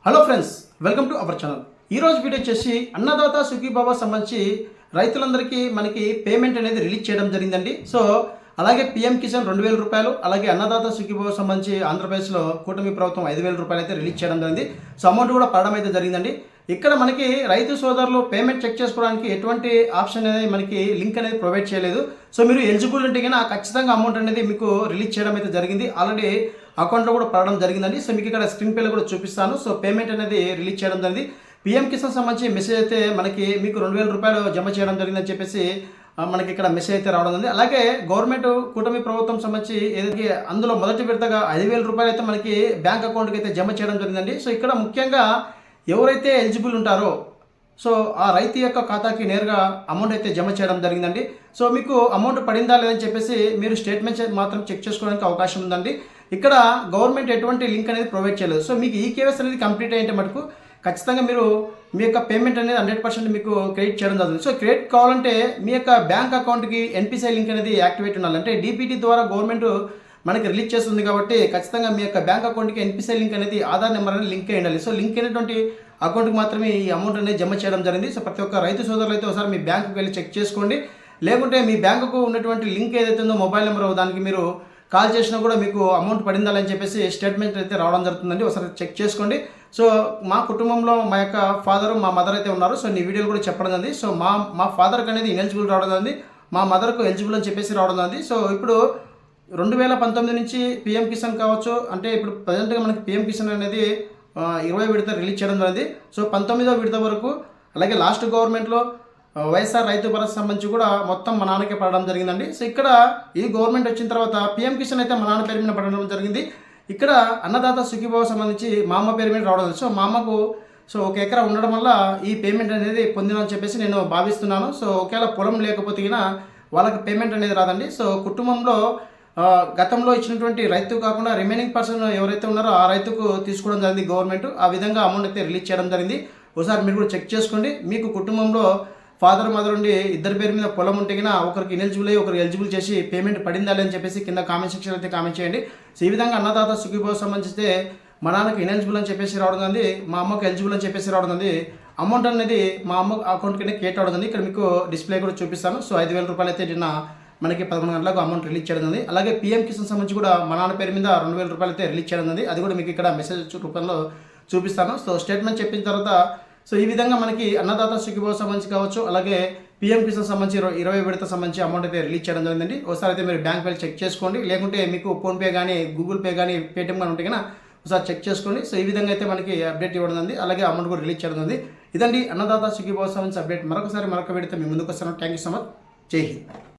Hello friends, welcome to our channel. ఈరోజు video వచ్చేసి అన్నదాత సుఖీభావ సంబంధించి రైతులందరికీ మనకి పేమెంట్ అనేది రిలీజ్ చేయడం జరిగిందండి. సో అలాగే పిఎం కిసాన్ 2000 రూపాయలు, అలాగే అన్నదాత సుఖీభావ సంబంధించి ఆంధ్రప్రదేశ్లో కూటమి ప్రభుత్వం 5000 రూపాయలు అయితే రిలీజ్ చేయడం జరిగింది. సో అమౌంట్ కూడా పడడం అయితే జరిగిందండి. ఇక్కడ మనకి రైతు సోదరులు పేమెంట్ చెక్ చేసుకోవడానికి ఎటువంటి ఆప్షన్ అనేది మనకి లింక్ అనేది ప్రొవైడ్ చేయలేదు. సో మీరు ఎలిజిబుల్ ఉంటే కన్నా ఖచ్చితంగా అమౌంట్ అనేది మీకు రిలీజ్ చేయడం అయితే జరిగింది. ఆల్రెడీ అకౌంట్లో కూడా పడడం జరిగిందండి. సో మీకు ఇక్కడ స్క్రీన్ పేలో కూడా చూపిస్తాను. సో పేమెంట్ అనేది రిలీజ్ చేయడం జరిగింది. పిఎం కిసాన్ సంబంధించి మెసేజ్ అయితే మీకు 2000 రూపాయలు జమ చేయడం జరిగిందని చెప్పేసి మనకి ఇక్కడ మెసేజ్ అయితే రావడం ఉంది. అలాగే గవర్నమెంట్ కూటమి ప్రభుత్వం సంబంధించి ఏదైతే అందులో మొదటి విడతగా 5000 రూపాయలు అయితే మనకి బ్యాంక్ అకౌంట్కి అయితే జమ చేయడం జరిగిందండి. సో ఇక్కడ ముఖ్యంగా ఎవరైతే ఎలిజిబుల్ ఉంటారో సో ఆ రైతు యొక్క ఖాతాకి నేరుగా అమౌంట్ అయితే జమ చేయడం జరిగిందండి. సో మీకు అమౌంట్ పడిందా లేదని చెప్పేసి మీరు స్టేట్మెంట్ మాత్రం చెక్ చేసుకోవడానికి అవకాశం ఉందండి. ఇక్కడ గవర్నమెంట్ ఎటువంటి లింక్ అనేది ప్రొవైడ్ చేయలేదు. సో మీకు ఈ కేవైసీ అనేది కంప్లీట్ అయ్యేంత మటుకు ఖచ్చితంగా మీరు మీ యొక్క పేమెంట్ అనేది 100% మీకు క్రెడిట్ చేయడం జరుగుతుంది. సో క్రెడిట్ కావాలంటే మీ యొక్క బ్యాంక్ అకౌంట్కి ఎన్పిసిఐ లింక్ అనేది యాక్టివేట్ ఉండాలి. అంటే డీపీటీ ద్వారా గవర్నమెంట్ మనకి రిలీజ్ చేస్తుంది కాబట్టి ఖచ్చితంగా మీ యొక్క బ్యాంక్ అకౌంట్కి ఎన్పిసిఐ లింక్ అనేది ఆధార్ నెంబర్ అనేది లింక్ అయ్యి ఉండాలి. సో లింక్ అయినటువంటి అకౌంట్కి మాత్రమే ఈ అమౌంట్ అనేది జమ చేయడం జరిగింది. సో ప్రతి ఒక్క రైతు సోదరులు అయితే ఒకసారి మీ బ్యాంకుకి వెళ్ళి చెక్ చేసుకోండి. లేకుంటే మీ బ్యాంకుకు ఉన్నటువంటి లింక్ ఏదైతే ఉందో మొబైల్ నెంబర్, దానికి మీరు కాల్ చేసినా కూడా మీకు అమౌంట్ పడిందని చెప్పేసి స్టేట్మెంట్ అయితే రావడం జరుగుతుందండి. ఒకసారి చెక్ చేసుకోండి. సో మా కుటుంబంలో మా యొక్క ఫాదర్, మా మదర్ అయితే ఉన్నారు. సో నీ వీడియోలు కూడా చెప్పడం జరిగింది. సో మా ఫాదర్కి అనేది ఇనెలిజిబుల్ రావడం జరిగింది, మా మదర్కు ఎలిజిబుల్ అని చెప్పేసి రావడం జరిగింది. సో ఇప్పుడు 2019 నుంచి పిఎం కిసాన్ కావచ్చు, అంటే ఇప్పుడు ప్రజెంట్గా మనకి పిఎం కిసాన్ అనేది 20 విడత రిలీజ్ చేయడం జరిగింది. సో 19వ విడత వరకు, అలాగే లాస్ట్ గవర్నమెంట్లో వైఎస్ఆర్ రైతు భరోసా సంబంధించి కూడా మొత్తం మా నాన్నకే పడడం జరిగిందండి. సో ఇక్కడ ఈ గవర్నమెంట్ వచ్చిన తర్వాత పిఎం కిసాన్ అయితే మా నాన్న పేరు మీద పడడం జరిగింది. ఇక్కడ అన్నదాత సుఖీభావ సంబంధించి మా అమ్మ పేరు మీద రావడం జరిగింది. సో మా అమ్మకు ఒక ఎకరా ఉండడం వల్ల ఈ పేమెంట్ అనేది పొందినని చెప్పేసి నేను భావిస్తున్నాను. సో ఒకవేళ పొలం లేకపోతే వాళ్ళకి పేమెంట్ అనేది రాదండి. సో కుటుంబంలో గతంలో ఇచ్చినటువంటి రైతు కాకుండా రిమైనింగ్ పర్సన్ ఎవరైతే ఉన్నారో ఆ రైతుకు తీసుకోవడం జరిగింది గవర్నమెంట్. ఆ విధంగా అమౌంట్ అయితే రిలీజ్ చేయడం జరిగింది. ఒకసారి మీరు కూడా చెక్ చేసుకోండి. మీకు కుటుంబంలో ఫాదర్, మదర్ ఉండి ఇద్దరి పేరు మీద పొలం ఉంటే కన్నా ఒకరికి ఇనెలిజిబుల్ అయ్యి ఒకరికి ఎలిజిబుల్ చేసి పేమెంట్ పడిందా అని చెప్పేసి కింద కామెంట్ సెక్షన్ అయితే కామెంట్ చేయండి. సో ఈ విధంగా అన్నదాత సుఖీభావ సంబంధించితే మా నాన్నకి ఇనెలిజిబుల్ అని చెప్పేసి రావడం ఉంది, మా అమ్మకు ఎలిజిబుల్ అని చెప్పేసి రావడం ఉంది. అమౌంట్ అనేది మా అమ్మ అకౌంట్కి క్రియేట్ అవడం ఉంది. ఇక్కడ మీకు డిస్ప్లే కూడా చూపిస్తాను. సో 5000 రూపాయలు అయితే నిన్న మనకి 11 గంటలకు అమౌంట్ రిలీజ్ చేయడం ఉంది. అలాగే పిఎం కిసాన్ సంబంధించి కూడా మా నాన్న పేరు మీద 2000 రూపాయలు అయితే రిలీజ్ చేయడం ఉంది. అది కూడా మీకు ఇక్కడ మెసేజ్ రూపంలో చూపిస్తాను. సో స్టేట్మెంట్ చెప్పిన తర్వాత సో ఈ విధంగా మనకి అన్నదాత సుఖీభావ సంబంధించి కావచ్చు, అలాగే పిఎం కిసాన్ సంబంధించి 20 విడత సంబంధించి అమౌంట్ అయితే రిలీజ్ చేయడం జరిగిందండి. ఒకసారి అయితే మీరు బ్యాంక్ వెళ్ళి చెక్ చేసుకోండి. లేకుంటే మీకు ఫోన్పే కానీ, గూగుల్ పే కానీ, పేటిఎం కానీ ఉంటే కన్నా ఒకసారి చెక్ చేసుకోండి. సో ఈ విధంగా అయితే మనకి అప్డేట్ ఇవ్వడం ఉంది. అలాగే అమౌంట్ కూడా రిలీజ్ చేయడం ఉంది. ఇదండి అన్నదాత సుఖీభావ సంబంధించి అప్డేట్. మరొక వీడియోతో మీ ముందుకు వస్తాను. Thank you so much. జై హింద్.